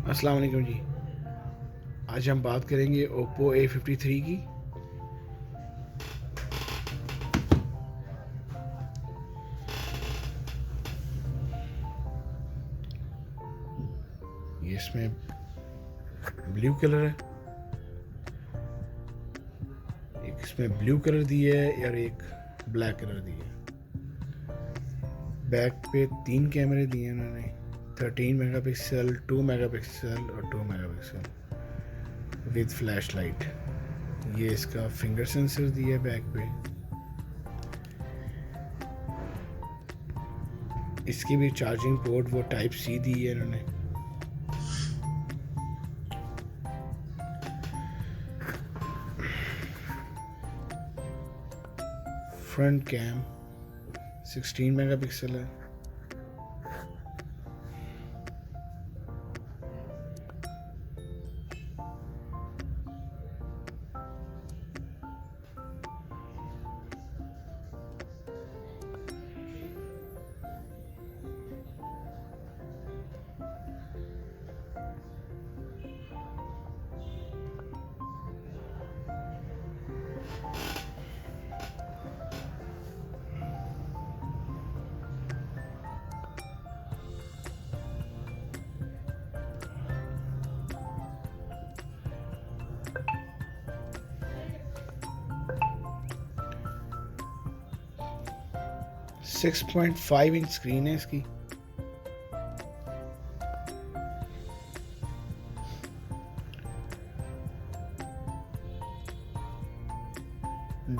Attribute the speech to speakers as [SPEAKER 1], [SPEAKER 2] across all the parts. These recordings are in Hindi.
[SPEAKER 1] अस्सलाम वालेकुम जी। आज हम बात करेंगे ओप्पो A53 की। ये इसमें ब्लू कलर है, एक इसमें ब्लू कलर दी है और एक ब्लैक कलर दी है। बैक पे 3 कैमरे दिए हैं उन्होंने, 13 मेगापिक्सल, 2 मेगापिक्सल और 2 मेगापिक्सल विद फ्लैश लाइट। ये इसका फिंगर सेंसर दिया है बैक पे। इसकी भी चार्जिंग पोर्ट वो टाइप सी दी है इन्होंने। फ्रंट कैम 16 मेगापिक्सल है। सिक्स 6.5 इंच स्क्रीन है इसकी।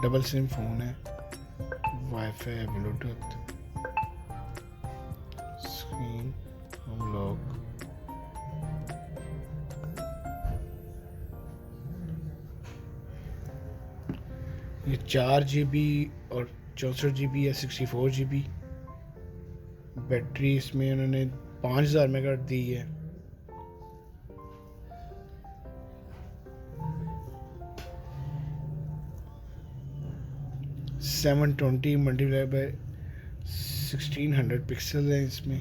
[SPEAKER 1] डबल सिम फोन है, wifi, Bluetooth, screen, home lock. ये 4 GB और 64 GB या 64 GB। बैटरी इसमें उन्होंने 5000 मेगा दी है। सेवन 720 मल्टीप्लाई बाय 1600 पिक्सल है इसमें।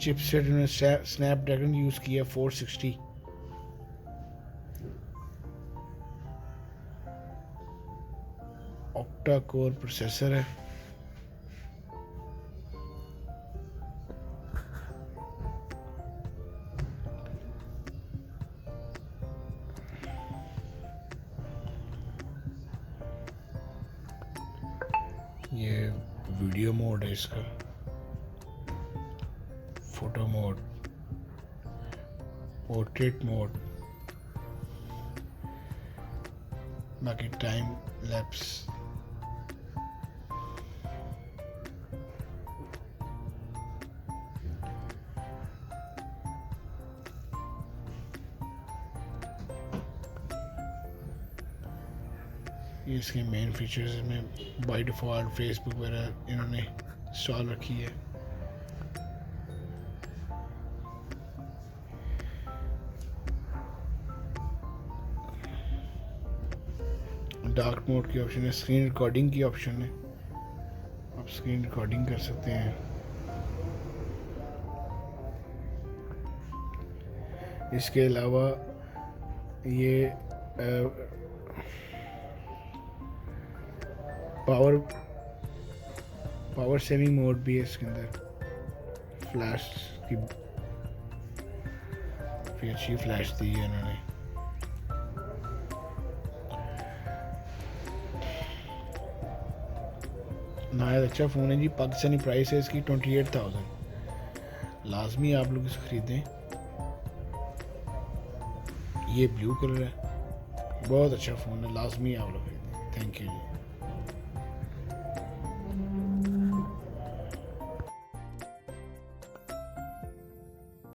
[SPEAKER 1] चिपसेट उन्होंने स्नैपड्रैगन यूज़ किया 460। ऑक्टा कोर प्रोसेसर है। ये वीडियो मोड है इसका, फोटो मोड, पोर्ट्रेट मोड, बाकी टाइम लैप्स। ये इसके मेन फीचर्स में बाय डिफ़ॉल्ट फेसबुक वगैरह इन्होंने इंस्टॉल रखी है। डार्क मोड की ऑप्शन है, स्क्रीन रिकॉर्डिंग की ऑप्शन है, आप स्क्रीन रिकॉर्डिंग कर सकते हैं। इसके अलावा ये पावर सेविंग मोड भी है इसके अंदर। फ्लैश की भी अच्छी फ्लैश दी है इन्होंने। नायत अच्छा फ़ोन है जी। पाकिस्तानी प्राइस है इसकी 28,000। लाजमी आप लोग इसे ख़रीदें। ये ब्लू कलर है, बहुत अच्छा फ़ोन है, लाजमी आप लोग खरीदें। Thank you ji.